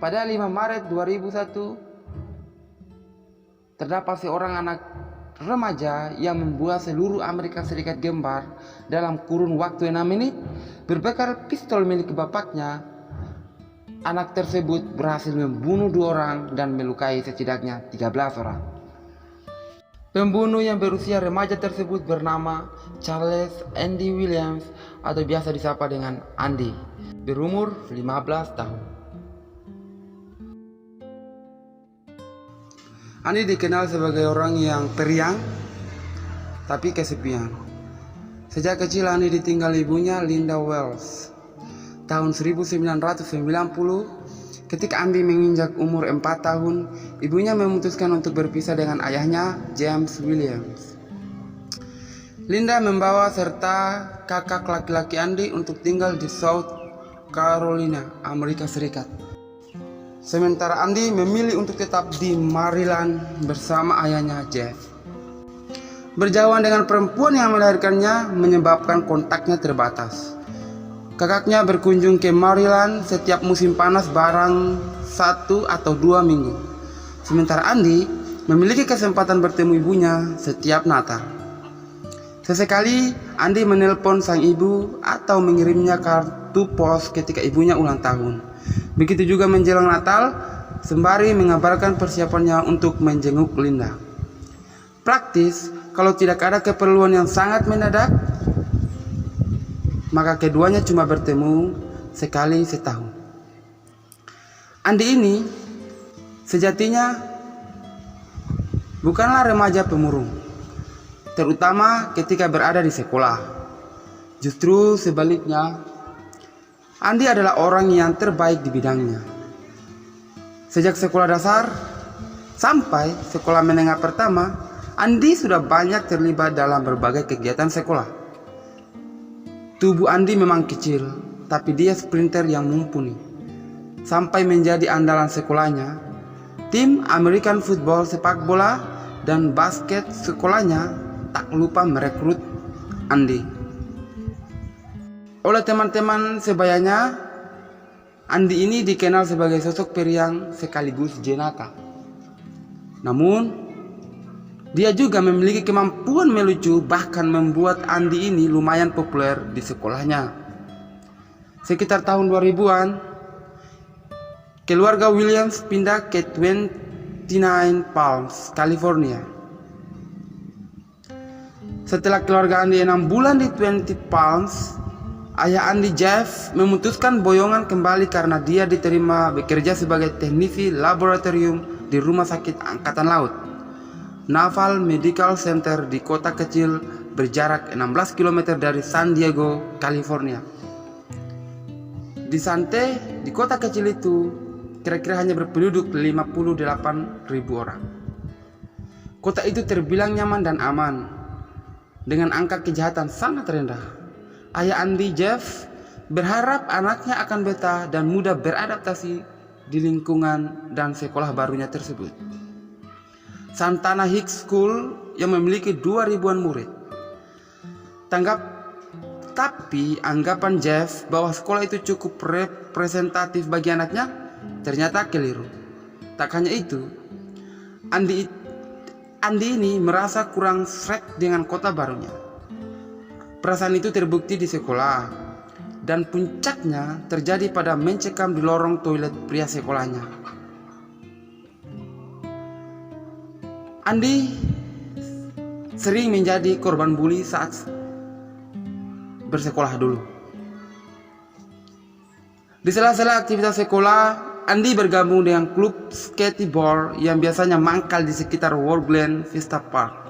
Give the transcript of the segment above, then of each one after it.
Pada 5 Maret 2001, terdapat seorang anak remaja yang membuat seluruh Amerika Serikat gembar dalam kurun waktu 6 menit. Berbekal pistol milik bapaknya, anak tersebut berhasil membunuh 2 orang dan melukai setidaknya 13 orang. Pembunuh yang berusia remaja tersebut bernama Charles Andy Williams atau biasa disapa dengan Andy, berumur 15 tahun. Andy dikenal sebagai orang yang periang tapi kesepian. Sejak kecil Andy ditinggal ibunya Linda Wells. Tahun 1990, ketika Andy menginjak umur 4 tahun, ibunya memutuskan untuk berpisah dengan ayahnya, James Williams. Linda membawa serta kakak laki-laki Andy untuk tinggal di South Carolina, Amerika Serikat. Sementara Andy memilih untuk tetap di Maryland bersama ayahnya, Jeff. Berjauhan dengan perempuan yang melahirkannya menyebabkan kontaknya terbatas. Kakaknya berkunjung ke Maryland setiap musim panas barang 1 atau 2 minggu. Sementara Andy memiliki kesempatan bertemu ibunya setiap Natal. Sesekali Andy menelpon sang ibu atau mengirimnya kartu pos ketika ibunya ulang tahun. Begitu juga menjelang Natal, sembari mengabarkan persiapannya untuk menjenguk Linda. Praktis, kalau tidak ada keperluan yang sangat mendadak, maka keduanya cuma bertemu sekali setahun. Andy ini sejatinya bukanlah remaja pemurung, terutama ketika berada di sekolah. Justru sebaliknya, Andy adalah orang yang terbaik di bidangnya. Sejak sekolah dasar sampai sekolah menengah pertama, Andy sudah banyak terlibat dalam berbagai kegiatan sekolah. Tubuh Andy memang kecil, tapi dia sprinter yang mumpuni. Sampai menjadi andalan sekolahnya, tim American Football sepak bola dan basket sekolahnya tak lupa merekrut Andy. Oleh teman-teman sebayanya, Andy ini dikenal sebagai sosok periang sekaligus jenaka. Namun, dia juga memiliki kemampuan melucu, bahkan membuat Andy ini lumayan populer di sekolahnya. Sekitar tahun 2000-an, keluarga Williams pindah ke 29 Palms, California. Setelah keluarga Andy 6 bulan di 20 Palms, ayah Andy, Jeff, memutuskan boyongan kembali karena dia diterima bekerja sebagai teknisi laboratorium di Rumah Sakit Angkatan Laut, Naval Medical Center di kota kecil berjarak 16 km dari San Diego, California. Di Sante, di kota kecil itu, kira-kira hanya berpenduduk 58.000 orang. Kota itu terbilang nyaman dan aman, dengan angka kejahatan sangat rendah. Ayah Andy, Jeff, berharap anaknya akan betah dan mudah beradaptasi di lingkungan dan sekolah barunya tersebut, Santana High School, yang memiliki 2.000-an murid. Tapi anggapan Jeff bahwa sekolah itu cukup representatif bagi anaknya ternyata keliru. Tak hanya itu, Andy ini merasa kurang sreg dengan kota barunya. Perasaan itu terbukti di sekolah, dan puncaknya terjadi pada mencekam di lorong toilet pria sekolahnya. Andy sering menjadi korban bully saat bersekolah dulu. Di sela-sela aktivitas sekolah, Andy bergabung dengan klub skateboard yang biasanya mangkal di sekitar Woodland Vista Park.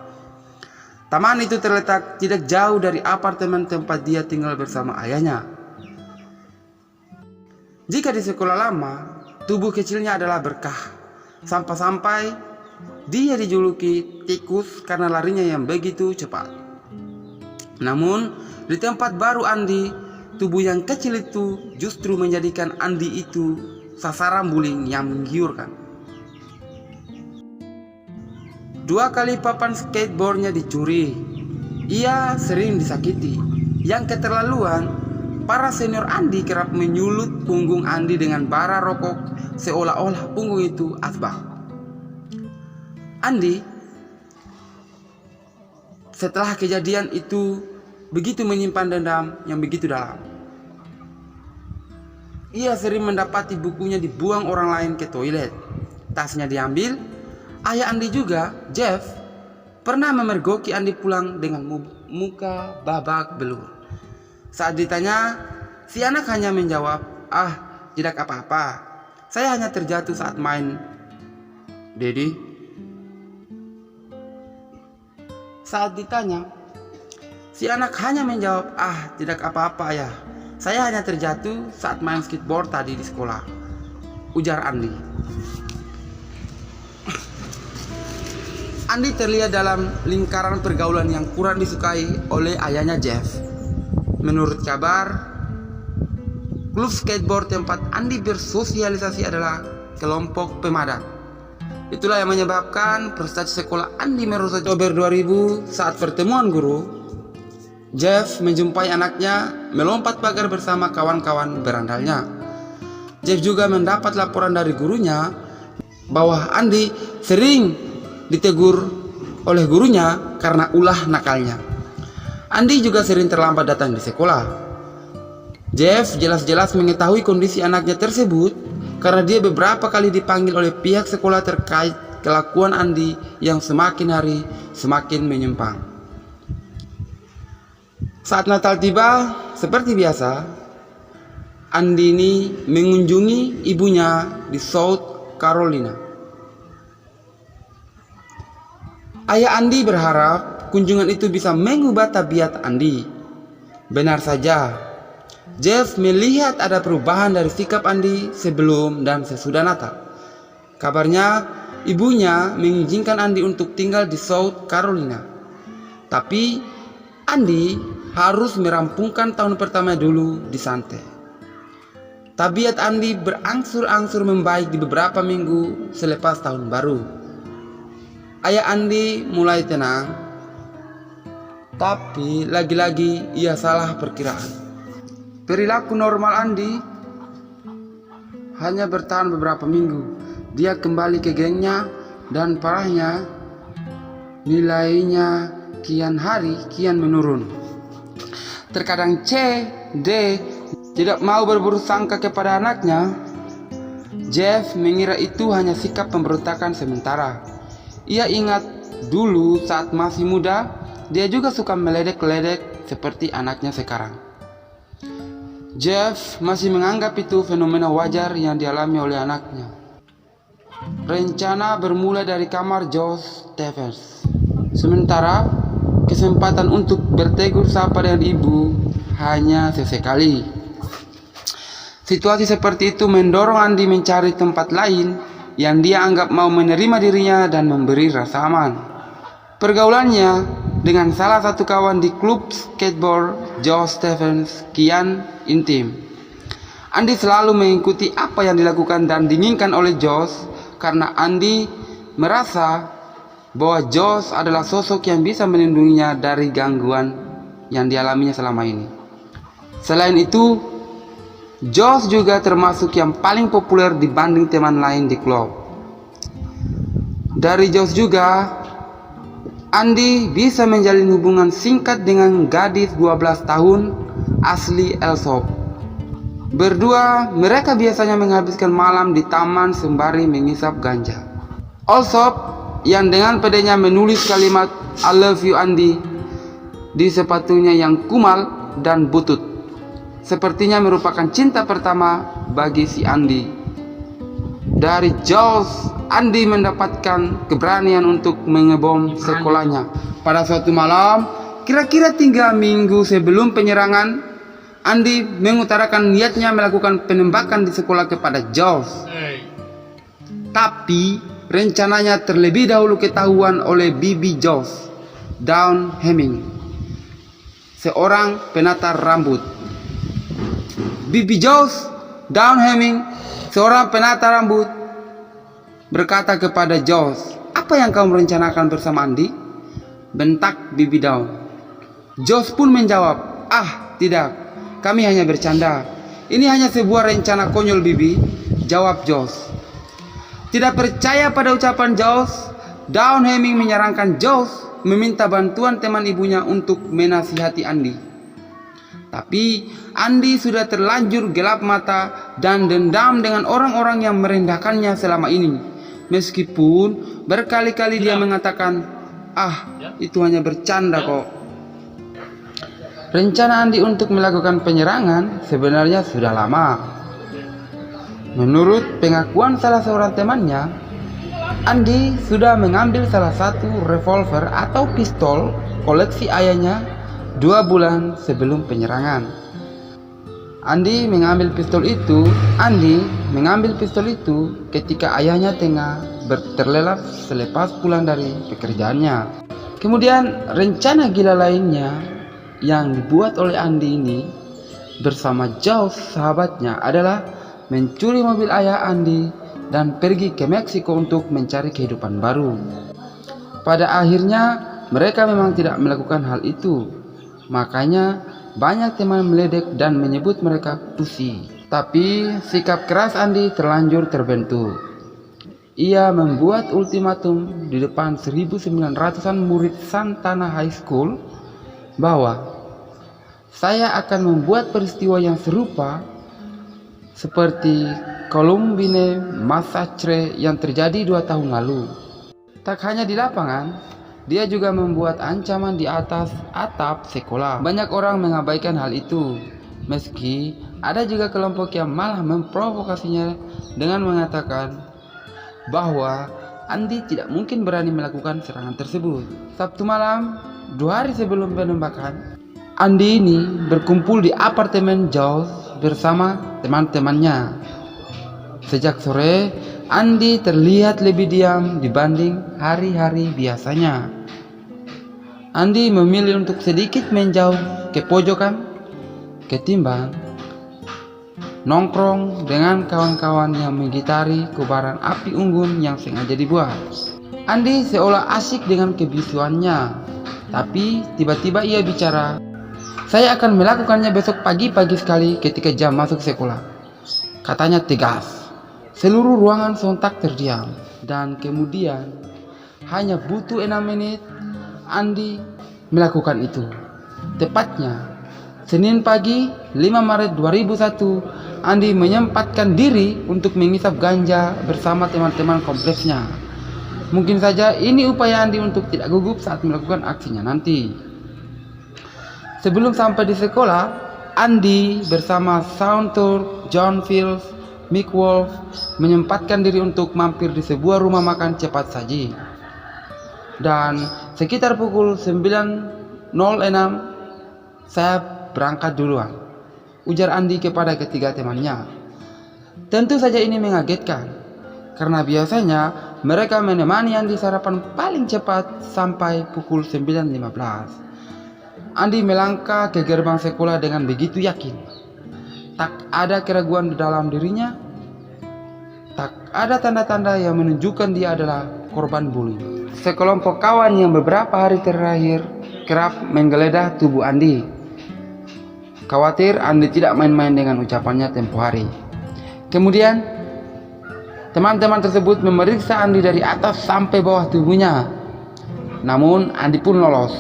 Taman itu terletak tidak jauh dari apartemen tempat dia tinggal bersama ayahnya. Jika di sekolah lama, tubuh kecilnya adalah berkah, sampai dia dijuluki tikus karena larinya yang begitu cepat. Namun, di tempat baru Andy, tubuh yang kecil itu justru menjadikan Andy itu sasaran bullying yang menggiurkan. 2 kali papan skateboardnya dicuri. Ia sering disakiti. Yang keterlaluan, para senior Andy kerap menyulut punggung Andy dengan bara rokok seolah-olah punggung itu asbak. Andi setelah kejadian itu begitu menyimpan dendam yang begitu dalam. Ia sering mendapati bukunya dibuang orang lain ke toilet, tasnya diambil. Ayah Andi juga, Jeff, pernah memergoki Andi pulang dengan muka babak belur. Saat ditanya, si anak hanya menjawab, "Ah, tidak apa-apa. Saya hanya terjatuh saat main, Dedi." Saat ditanya, si anak hanya menjawab, "Ah, tidak apa-apa ya. Saya hanya terjatuh saat main skateboard tadi di sekolah," ujar Andi. Andi terlihat dalam lingkaran pergaulan yang kurang disukai oleh ayahnya Jeff. Menurut kabar, klub skateboard tempat Andi bersosialisasi adalah kelompok pemadat. Itulah yang menyebabkan prestasi sekolah Andi merosot. Oktober 2000, saat pertemuan guru, Jeff menjumpai anaknya melompat pagar bersama kawan-kawan berandalnya. Jeff juga mendapat laporan dari gurunya bahwa Andi sering ditegur oleh gurunya karena ulah nakalnya. Andi juga sering terlambat datang di sekolah. Jeff jelas-jelas mengetahui kondisi anaknya tersebut karena dia beberapa kali dipanggil oleh pihak sekolah terkait kelakuan Andi yang semakin hari semakin menyimpang. Saat Natal tiba, seperti biasa, Andi ini mengunjungi ibunya di South Carolina. Ayah Andi berharap kunjungan itu bisa mengubah tabiat Andi. Benar saja, Jeff melihat ada perubahan dari sikap Andi sebelum dan sesudah Natal. Kabarnya, ibunya mengizinkan Andi untuk tinggal di South Carolina. Tapi, Andi harus merampungkan tahun pertama dulu di Sante. Tabiat Andi berangsur-angsur membaik di beberapa minggu selepas tahun baru. Ayah Andi mulai tenang, tapi lagi-lagi ia salah perkiraan. Perilaku normal Andi hanya bertahan beberapa minggu. Dia kembali ke gengnya dan parahnya nilainya kian hari kian menurun. Terkadang C, D tidak mau berburuk sangka kepada anaknya. Jeff mengira itu hanya sikap pemberontakan sementara. Ia ingat dulu saat masih muda, dia juga suka meledek-ledek seperti anaknya sekarang. Jeff masih menganggap itu fenomena wajar yang dialami oleh anaknya. Rencana bermula dari kamar Josh Stevens. Sementara kesempatan untuk bertegur sapa dengan ibu hanya sesekali. Situasi seperti itu mendorong Andi mencari tempat lain yang dia anggap mau menerima dirinya dan memberi rasa aman. Pergaulannya dengan salah satu kawan di klub skateboard Josh Stevens kian intim. Andi selalu mengikuti apa yang dilakukan dan diinginkan oleh Josh karena Andi merasa bahwa Josh adalah sosok yang bisa melindunginya dari gangguan yang dialaminya selama ini. Selain itu, Josh juga termasuk yang paling populer dibanding teman lain di klub. Dari Josh juga, Andi bisa menjalin hubungan singkat dengan gadis 12 tahun asli Elsop. Berdua, mereka biasanya menghabiskan malam di taman sembari mengisap ganja. Elsop yang dengan pedenya menulis kalimat "I love you Andi" di sepatunya yang kumal dan butut, sepertinya merupakan cinta pertama bagi si Andi. Dari Josh, Andi mendapatkan keberanian untuk mengebom sekolahnya. Pada suatu malam, kira-kira 3 minggu sebelum penyerangan, Andi mengutarakan niatnya melakukan penembakan di sekolah kepada Josh. Tapi rencananya terlebih dahulu ketahuan oleh bibi Josh, Dawn Hemming, seorang penata rambut. Bibi Josh, Dawn Hemming, seorang penata rambut, berkata kepada Josh, "Apa yang kamu rencanakan bersama Andi?" bentak bibi Dawn. Josh pun menjawab, "Ah, tidak, kami hanya bercanda. Ini hanya sebuah rencana konyol bibi. Jawab Josh. Tidak percaya pada ucapan Josh, Dawn Hemming menyarankan Josh meminta bantuan teman ibunya untuk menasihati Andy. Tapi Andy sudah terlanjur gelap mata dan dendam dengan orang-orang yang merendahkannya selama ini. Meskipun berkali-kali dia mengatakan, itu hanya bercanda kok. Rencana Andy untuk melakukan penyerangan sebenarnya sudah lama. Menurut pengakuan salah seorang temannya, Andy sudah mengambil salah satu revolver atau pistol koleksi ayahnya 2 bulan sebelum penyerangan. Andy mengambil pistol itu ketika ayahnya tengah terlelap selepas pulang dari pekerjaannya. Kemudian rencana gila lainnya yang dibuat oleh Andy ini bersama Josh sahabatnya adalah mencuri mobil ayah Andy dan pergi ke Meksiko untuk mencari kehidupan baru. Pada akhirnya mereka memang tidak melakukan hal itu. Makanya banyak teman meledek dan menyebut mereka pussy. Tapi sikap keras Andy terlanjur terbentuk. Ia membuat ultimatum di depan 1.900-an murid Santana High School bahwa saya akan membuat peristiwa yang serupa seperti Columbine Massacre yang terjadi 2 tahun lalu. Tak hanya di lapangan, dia juga membuat ancaman di atas atap sekolah. Banyak orang mengabaikan hal itu, meski ada juga kelompok yang malah memprovokasinya dengan mengatakan bahwa Andy tidak mungkin berani melakukan serangan tersebut. Sabtu malam, 2 hari sebelum penembakan, Andy ini berkumpul di apartemen Josh bersama teman-temannya. Sejak sore, Andy terlihat lebih diam dibanding hari-hari biasanya. Andy memilih untuk sedikit menjauh ke pojokan ketimbang nongkrong dengan kawan-kawan yang menggitari kobaran api unggun yang sengaja dibuat. Andy seolah asik dengan kebisuannya, tapi tiba-tiba ia bicara, "Saya akan melakukannya besok pagi-pagi sekali ketika jam masuk sekolah," katanya tegas. Seluruh ruangan sontak terdiam, dan kemudian hanya butuh 6 menit Andy melakukan itu. Tepatnya Senin pagi 5 Maret 2001, Andy menyempatkan diri untuk mengisap ganja bersama teman-teman kompleksnya. Mungkin saja ini upaya Andy untuk tidak gugup saat melakukan aksinya nanti. Sebelum sampai di sekolah, Andy bersama Shawn Turk, John Fields, Mick Wolf menyempatkan diri untuk mampir di sebuah rumah makan cepat saji. Dan sekitar pukul 9.06, "Saya berangkat duluan," ujar Andy kepada ketiga temannya. Tentu saja ini mengagetkan, karena biasanya mereka menemani Andy sarapan paling cepat sampai pukul 9.15. Andy melangkah ke gerbang sekolah dengan begitu yakin. Tak ada keraguan di dalam dirinya. Tak ada tanda-tanda yang menunjukkan dia adalah korban bullying. Sekelompok kawan yang beberapa hari terakhir kerap menggeledah tubuh Andy. Khawatir Andy tidak main-main dengan ucapannya tempo hari. Kemudian teman-teman tersebut memeriksa Andy dari atas sampai bawah tubuhnya. Namun Andy pun lolos.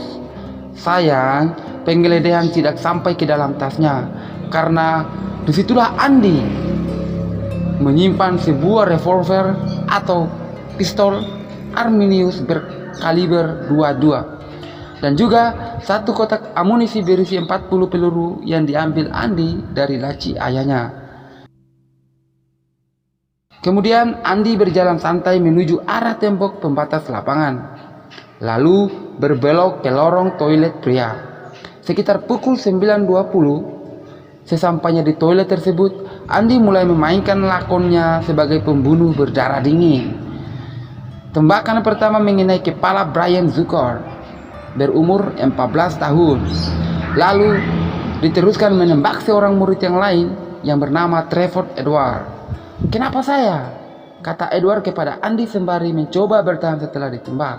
Sayang, penggeledahan tidak sampai ke dalam tasnya, karena disitulah Andy menyimpan sebuah revolver atau pistol Arminius berkaliber 22 dan juga satu kotak amunisi berisi 40 peluru yang diambil Andy dari laci ayahnya. Kemudian Andy berjalan santai menuju arah tembok pembatas lapangan, lalu berbelok ke lorong toilet pria. Sekitar pukul 9.20, sesampainya di toilet tersebut, Andy mulai memainkan lakonnya sebagai pembunuh berdarah dingin. Tembakan pertama mengenai kepala Brian Zucker, berumur 14 tahun. Lalu diteruskan menembak seorang murid yang lain yang bernama Trevor Edward. "Kenapa saya?" kata Edward kepada Andy sembari mencoba bertahan setelah ditembak.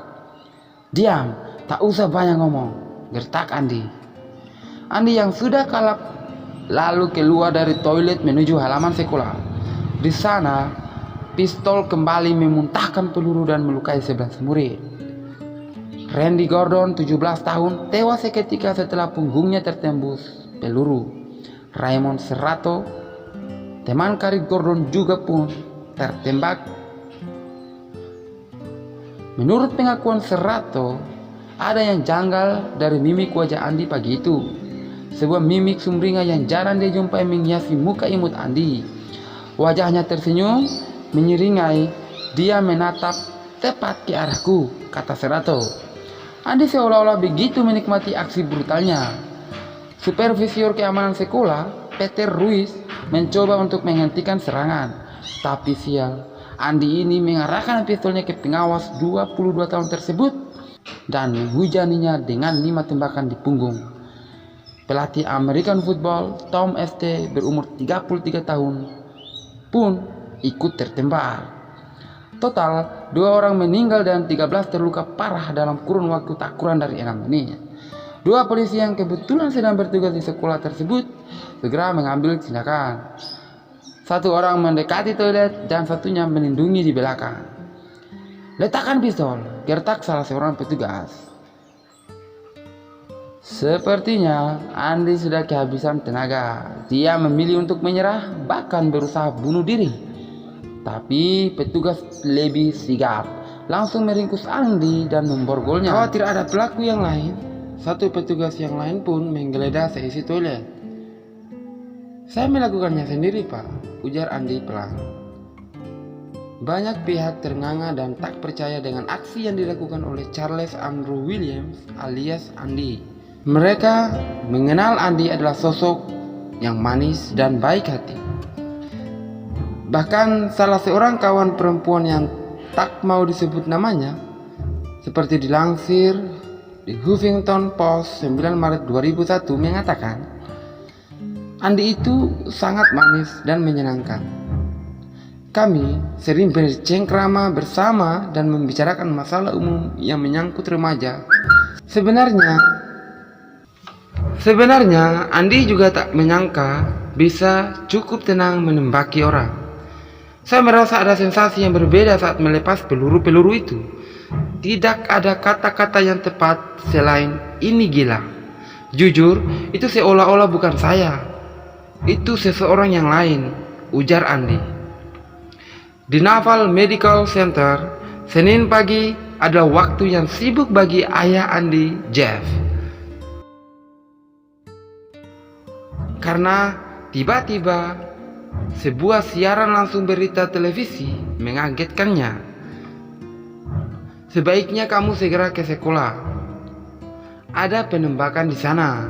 "Diam, tak usah banyak ngomong," gertak Andy. Andy yang sudah kalap lalu keluar dari toilet menuju halaman sekolah. Di sana, pistol kembali memuntahkan peluru dan melukai 11 murid. Randy Gordon, 17 tahun, tewas seketika setelah punggungnya tertembus peluru. Raymond Serrato, teman karib Gordon, juga pun tertembak. Menurut pengakuan Serrato, ada yang janggal dari mimik wajah Andi pagi itu. Sebuah mimik sumringah yang jarang dia jumpai menghiasi muka imut Andi. Wajahnya tersenyum, menyeringai. Dia menatap tepat ke arahku, kata Serrato. Andi seolah-olah begitu menikmati aksi brutalnya. Supervisor keamanan sekolah, Peter Ruiz, mencoba untuk menghentikan serangan. Tapi sial, Andi ini mengarahkan pistolnya ke pengawas 22 tahun tersebut dan menghujaninya dengan 5 tembakan di punggung. Pelatih American Football Tom St. berumur 33 tahun pun ikut tertembak. Total 2 orang meninggal dan 13 terluka parah dalam kurun waktu tak kurang dari 6 menit. 2 polisi yang kebetulan sedang bertugas di sekolah tersebut segera mengambil tindakan. 1 orang mendekati toilet dan satunya melindungi di belakang. Letakkan pistol, gertak salah seorang petugas. Sepertinya Andi sudah kehabisan tenaga. Dia memilih untuk menyerah, bahkan berusaha bunuh diri. Tapi petugas lebih sigap, langsung meringkus Andi dan memborgolnya. Khawatir ada pelaku yang lain, 1 petugas yang lain pun menggeledah seisi toilet. Saya melakukannya sendiri, Pak, ujar Andi pelan. Banyak pihak ternganga dan tak percaya dengan aksi yang dilakukan oleh Charles Andrew Williams alias Andi. Mereka mengenal Andi adalah sosok yang manis dan baik hati. Bahkan salah seorang kawan perempuan yang tak mau disebut namanya, seperti dilansir di Huffington Post 9 Maret 2001 mengatakan, Andi itu sangat manis dan menyenangkan. Kami sering bercengkrama bersama dan membicarakan masalah umum yang menyangkut remaja. Sebenarnya Andi juga tak menyangka bisa cukup tenang menembaki orang. Saya merasa ada sensasi yang berbeda saat melepas peluru-peluru itu. Tidak ada kata-kata yang tepat selain ini gila. Jujur, itu seolah-olah bukan saya. Itu seseorang yang lain, ujar Andi. Di Naval Medical Center, Senin pagi adalah waktu yang sibuk bagi ayah Andi, Jeff. Karena tiba-tiba sebuah siaran langsung berita televisi mengagetkannya. Sebaiknya kamu segera ke sekolah. Ada penembakan di sana.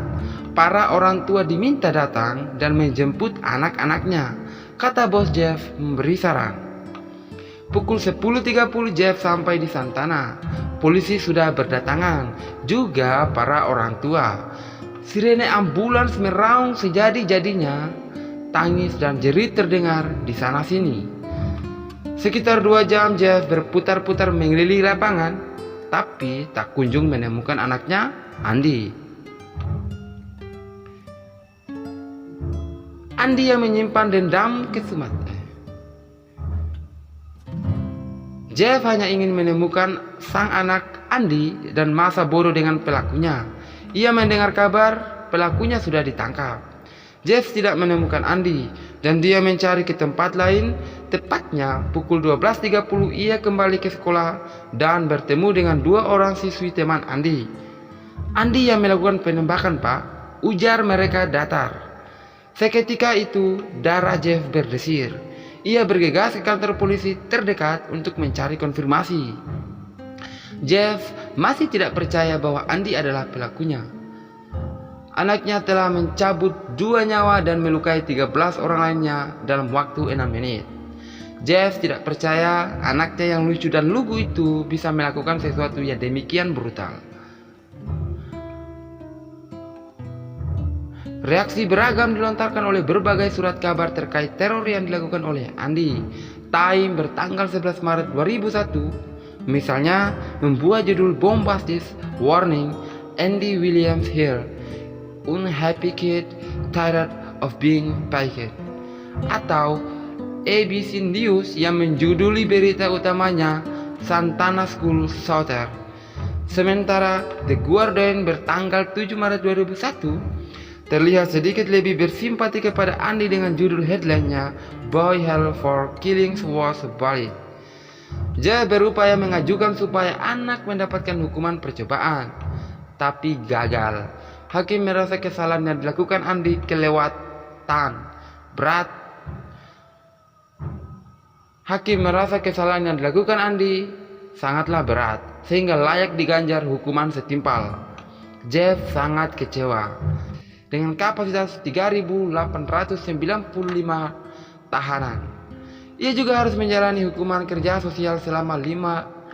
Para orang tua diminta datang dan menjemput anak-anaknya, kata bos Jeff memberi saran. Pukul 10.30 Jeff sampai di Santana. Polisi sudah berdatangan, juga para orang tua. Sirene ambulans meraung sejadi-jadinya, tangis dan jerit terdengar di sana-sini. Sekitar 2 jam Jeff berputar-putar mengelilingi lapangan, tapi tak kunjung menemukan anaknya, Andi. Andi yang menyimpan dendam kesumat. Jeff hanya ingin menemukan sang anak Andi dan masa bodoh dengan pelakunya. Ia mendengar kabar pelakunya sudah ditangkap. Jeff tidak menemukan Andi dan dia mencari ke tempat lain. Tepatnya pukul 12.30 ia kembali ke sekolah dan bertemu dengan 2 orang siswi teman Andi. Andi yang melakukan penembakan, Pak, ujar mereka datar. Seketika itu darah Jeff berdesir. Ia bergegas ke kantor polisi terdekat untuk mencari konfirmasi. Jeff masih tidak percaya bahwa Andi adalah pelakunya. Anaknya telah mencabut 2 nyawa dan melukai 13 orang lainnya dalam waktu 6 menit. Jeff tidak percaya anaknya yang lucu dan lugu itu bisa melakukan sesuatu yang demikian brutal. Reaksi beragam dilontarkan oleh berbagai surat kabar terkait teror yang dilakukan oleh Andi. Time bertanggal 11 Maret 2001 misalnya membuat judul bombastis, Warning, Andy Williams here, unhappy kid tired of being picked, atau ABC News yang menjuduli berita utamanya Santana School Shooter. Sementara The Guardian bertanggal 7 Maret 2001 terlihat sedikit lebih bersimpati kepada Andi dengan judul headline-nya Boy Hell for Killing was Valid. Dia berupaya mengajukan supaya anak mendapatkan hukuman percobaan, tapi gagal. Hakim merasa kesalahan yang dilakukan Andi kelewatan berat. Hakim merasa kesalahan yang dilakukan Andi sangatlah berat, sehingga layak diganjar hukuman setimpal. Jeff sangat kecewa. Dengan kapasitas 3.895 tahanan, ia juga harus menjalani hukuman kerja sosial selama 529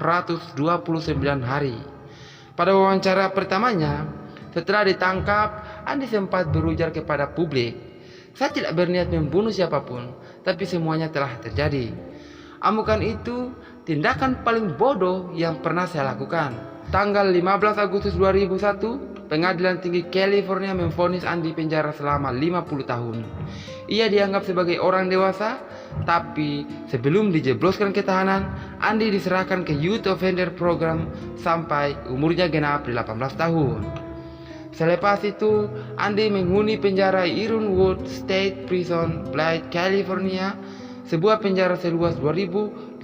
hari. Pada wawancara pertamanya, setelah ditangkap, Andi sempat berujar kepada publik, "Saya tidak berniat membunuh siapapun, tapi semuanya telah terjadi. Amukan itu tindakan paling bodoh yang pernah saya lakukan." Tanggal 15 Agustus 2001, Pengadilan Tinggi California memvonis Andi penjara selama 50 tahun. Ia dianggap sebagai orang dewasa, tapi sebelum dijebloskan ke tahanan, Andi diserahkan ke Youth Offender Program sampai umurnya genap 18 tahun. Selepas itu, Andi menghuni penjara Ironwood State Prison, Blythe, California, sebuah penjara seluas 2.580